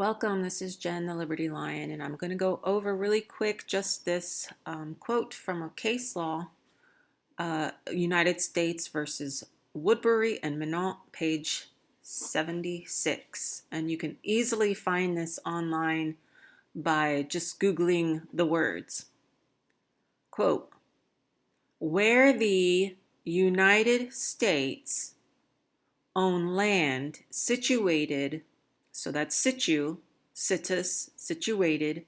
Welcome, this is Jen, the Liberty Lion, and I'm going to go over really quick just this quote from a case law, United States versus Woodbury and Minot, page 76. And you can easily find this online by just Googling the words. Quote, where the United States own land situated, so that's situ, situs, situated,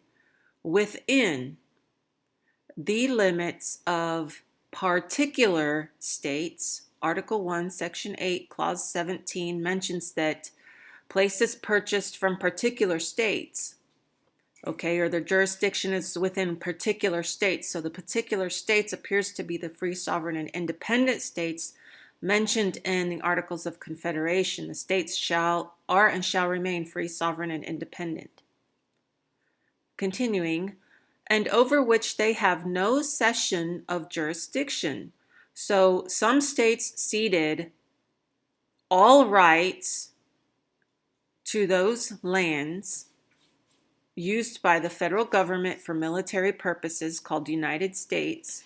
within the limits of particular states. Article 1, Section 8, Clause 17 mentions that places purchased from particular states, okay, or their jurisdiction is within particular states. So the particular states appears to be the free, sovereign, and independent states mentioned in the Articles of Confederation. The states are and shall remain free, sovereign, and independent. Continuing, and over which they have no cession of jurisdiction. So some states ceded all rights to those lands used by the federal government for military purposes called United States.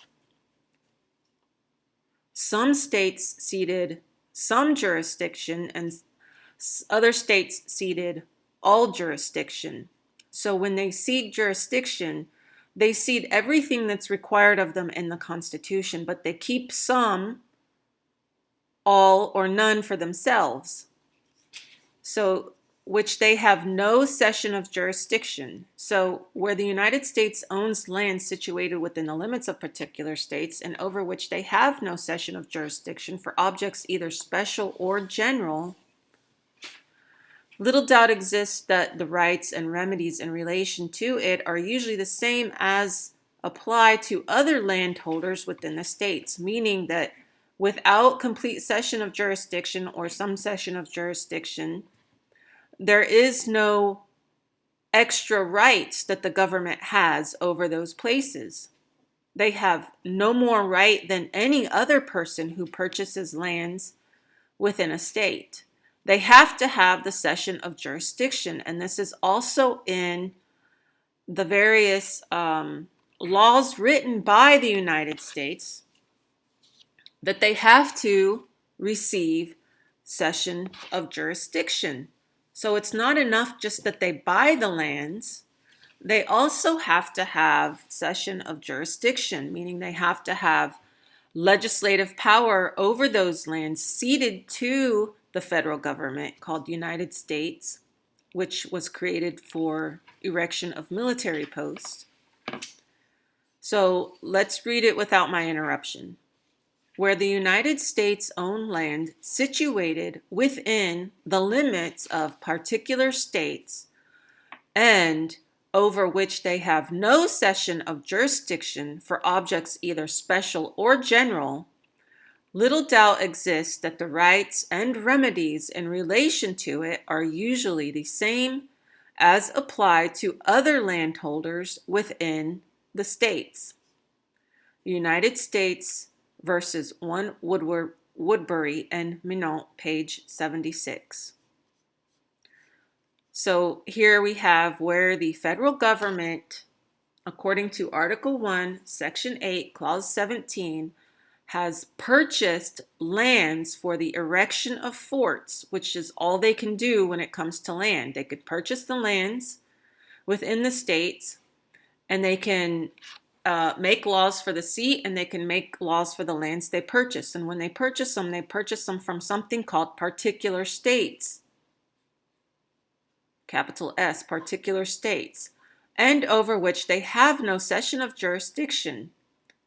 Some states ceded some jurisdiction and other states ceded all jurisdiction. So when they cede jurisdiction, they cede everything that's required of them in the Constitution, but they keep some, all, or none for themselves. So which they have no cession of jurisdiction. So where the United States owns land situated within the limits of particular states and over which they have no cession of jurisdiction for objects either special or general, little doubt exists that the rights and remedies in relation to it are usually the same as apply to other landholders within the states, meaning that without complete cession of jurisdiction or some cession of jurisdiction, there is no extra rights that the government has over those places. They have no more right than any other person who purchases lands within a state. They have to have the cession of jurisdiction, and this is also in the various laws written by the United States that they have to receive cession of jurisdiction. So it's not enough just that they buy the lands. They also have to have cession of jurisdiction, meaning they have to have legislative power over those lands ceded to the federal government called United States, which was created for erection of military posts. So let's read it without my interruption. Where the United States own land situated within the limits of particular states and over which they have no cession of jurisdiction for objects either special or general, little doubt exists that the rights and remedies in relation to it are usually the same as apply to other landholders within the states. The United States versus 1 Woodbury and Minot, page 76. So here we have where the federal government, according to Article 1, Section 8, Clause 17, has purchased lands for the erection of forts, which is all they can do when it comes to land. They could purchase the lands within the states, and they can make laws for the seat, and they can make laws for the lands they purchase. And when they purchase them from something called particular states. Capital S, particular states, and over which they have no cession of jurisdiction.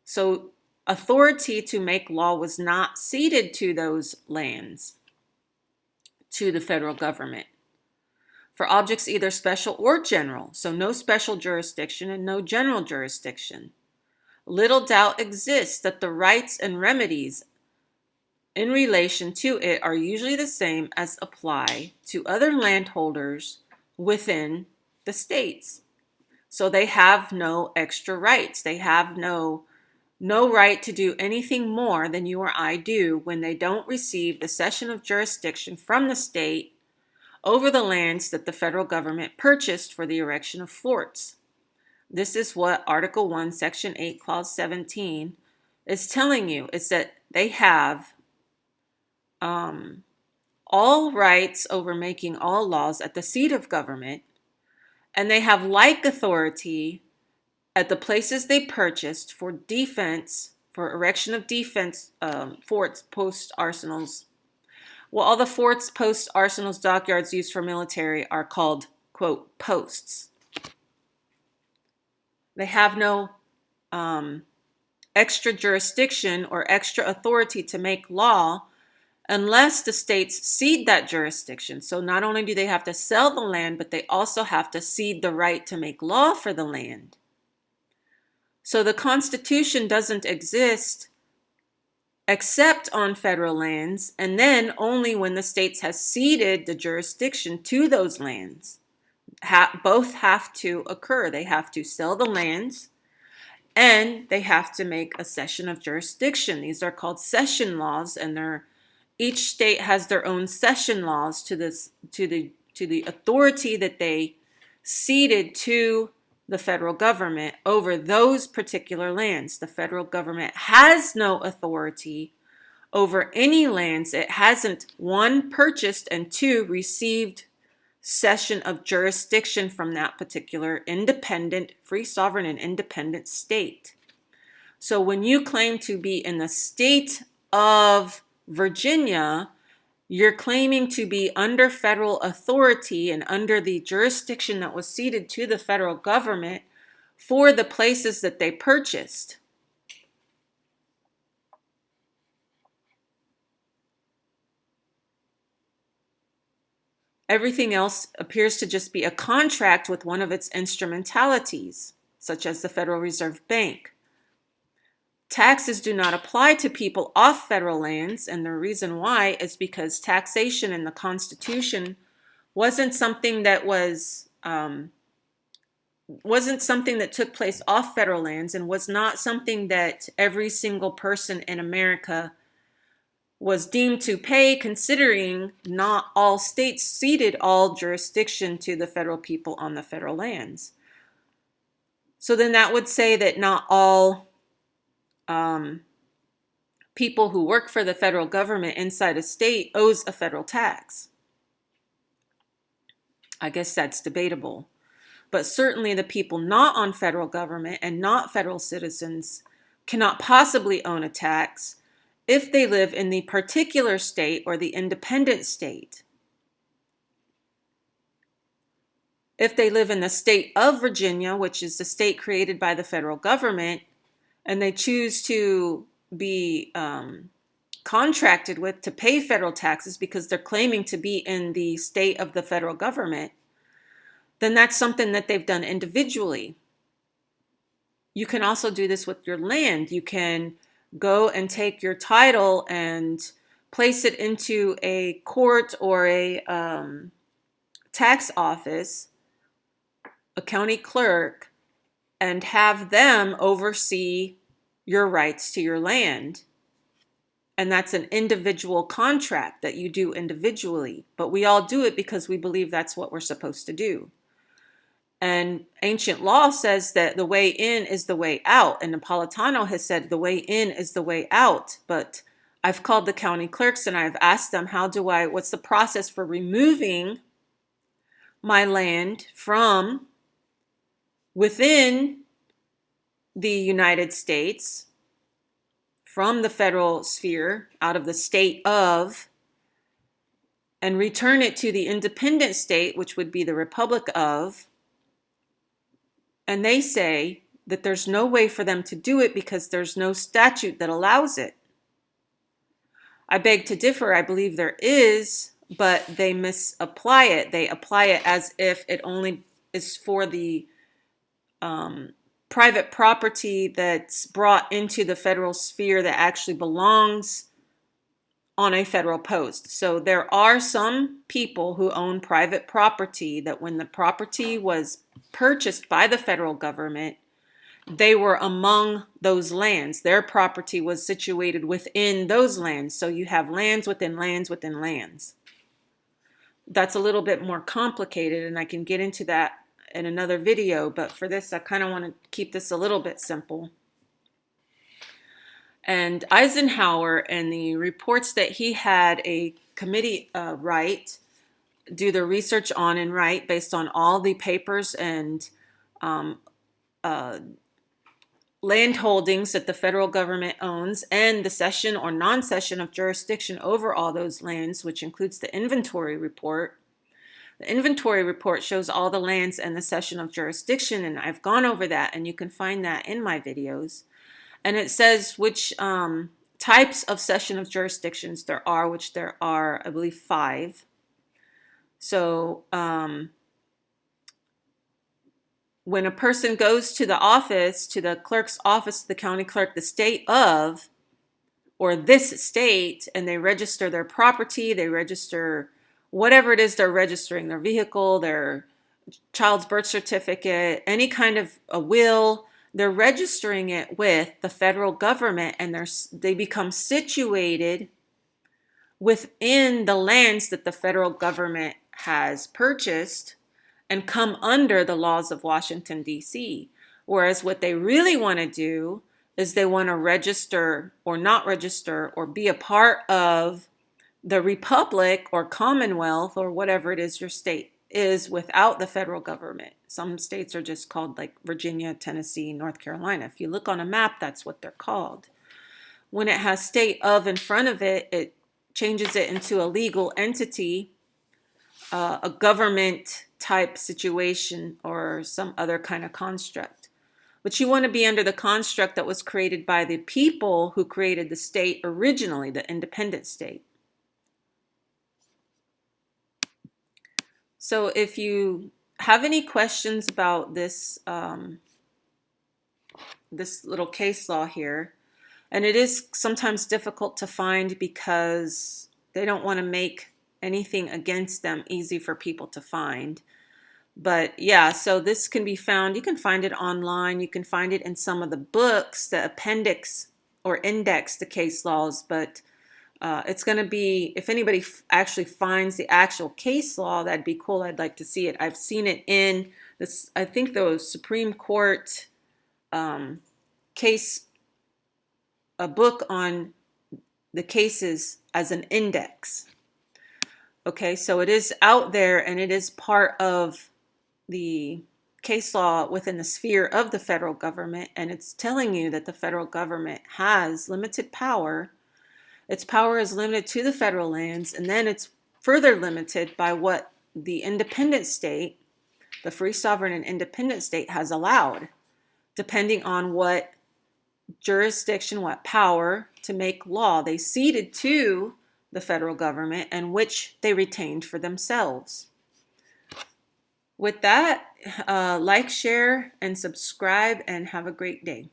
So authority to make law was not ceded to those lands to the federal government for objects either special or general. So no special jurisdiction and no general jurisdiction. Little doubt exists that the rights and remedies in relation to it are usually the same as apply to other landholders within the states. So they have no extra rights. They have no right to do anything more than you or I do when they don't receive the cession of jurisdiction from the state over the lands that the federal government purchased for the erection of forts. This is what Article 1, Section 8, Clause 17 is telling you, is that they have all rights over making all laws at the seat of government, and they have like authority at the places they purchased for defense, for erection of defense forts, post arsenals. Well, all the forts, posts, arsenals, dockyards used for military are called, quote, posts. They have no extra jurisdiction or extra authority to make law unless the states cede that jurisdiction. So not only do they have to sell the land, but they also have to cede the right to make law for the land. So the Constitution doesn't exist except on federal lands, and then only when the states have ceded the jurisdiction to those lands. Both have to occur. They have to sell the lands, and they have to make a cession of jurisdiction. These are called cession laws, and each state has their own cession laws to the authority that they ceded to the federal government over those particular lands. The federal government has no authority over any lands it hasn't, one, purchased, and two, received cession of jurisdiction from that particular independent, free, sovereign, and independent state. So when you claim to be in the state of Virginia, you're claiming to be under federal authority and under the jurisdiction that was ceded to the federal government for the places that they purchased. Everything else appears to just be a contract with one of its instrumentalities, such as the Federal Reserve Bank. Taxes do not apply to people off federal lands, and the reason why is because taxation in the Constitution wasn't something that took place off federal lands, and was not something that every single person in America was deemed to pay, considering not all states ceded all jurisdiction to the federal people on the federal lands. So then that would say that not all people who work for the federal government inside a state owes a federal tax. I guess that's debatable. But certainly the people not on federal government and not federal citizens cannot possibly own a tax if they live in the particular state or the independent state. If they live in the state of Virginia, which is the state created by the federal government, and they choose to be contracted with to pay federal taxes because they're claiming to be in the state of the federal government, then that's something that they've done individually. You can also do this with your land. You can go and take your title and place it into a court or a tax office, a county clerk, and have them oversee your rights to your land. And that's an individual contract that you do individually. But we all do it because we believe that's what we're supposed to do. And ancient law says that the way in is the way out. And Napolitano has said the way in is the way out. But I've called the county clerks and I've asked them, what's the process for removing my land from within the United States, from the federal sphere, out of the state of, and return it to the independent state, which would be the Republic of. And they say that there's no way for them to do it because there's no statute that allows it. I beg to differ. I believe there is, but they misapply it. They apply it as if it only is for the private property that's brought into the federal sphere that actually belongs on a federal post. So there are some people who own private property that when the property was purchased by the federal government, they were among those lands. Their property was situated within those lands. So you have lands within lands within lands. that's a little bit more complicated, and I can get into that in another video, but for this, I kind of want to keep this a little bit simple. And Eisenhower and the reports that he had a committee write, do the research on and write based on all the papers and land holdings that the federal government owns and the cession or non-cession of jurisdiction over all those lands, which includes the inventory report. The inventory report shows all the lands and the cession of jurisdiction, and I've gone over that, and you can find that in my videos. And it says which types of cession of jurisdictions there are, which there are, I believe, 5. So when a person goes to the office, to the clerk's office, the county clerk, the state of, or this state, and they register their property, they register whatever it is they're registering, their vehicle, their child's birth certificate, any kind of a will, they're registering it with the federal government, and they become situated within the lands that the federal government has purchased and come under the laws of Washington, D.C. Whereas what they really want to do is they want to register or not register or be a part of the republic or commonwealth or whatever it is your state is without the federal government. Some states are just called like Virginia, Tennessee, North Carolina. If you look on a map, that's what they're called. When it has state of in front of it, it changes it into a legal entity, a government type situation or some other kind of construct. But you want to be under the construct that was created by the people who created the state originally, the independent state. So if you have any questions about this, this little case law here, and it is sometimes difficult to find because they don't want to make anything against them easy for people to find. But yeah, so this can be found, you can find it online, you can find it in some of the books, the appendix or index to case laws, but it's going to be, if anybody actually finds the actual case law, that'd be cool. I'd like to see it. I've seen it in this, I think the Supreme Court case, a book on the cases as an index. Okay, so it is out there and it is part of the case law within the sphere of the federal government, and it's telling you that the federal government has limited power. Its power is limited to the federal lands, and then it's further limited by what the independent state, the free, sovereign, and independent state has allowed, depending on what jurisdiction, what power to make law they ceded to the federal government and which they retained for themselves. With that, like, share, and subscribe, and have a great day.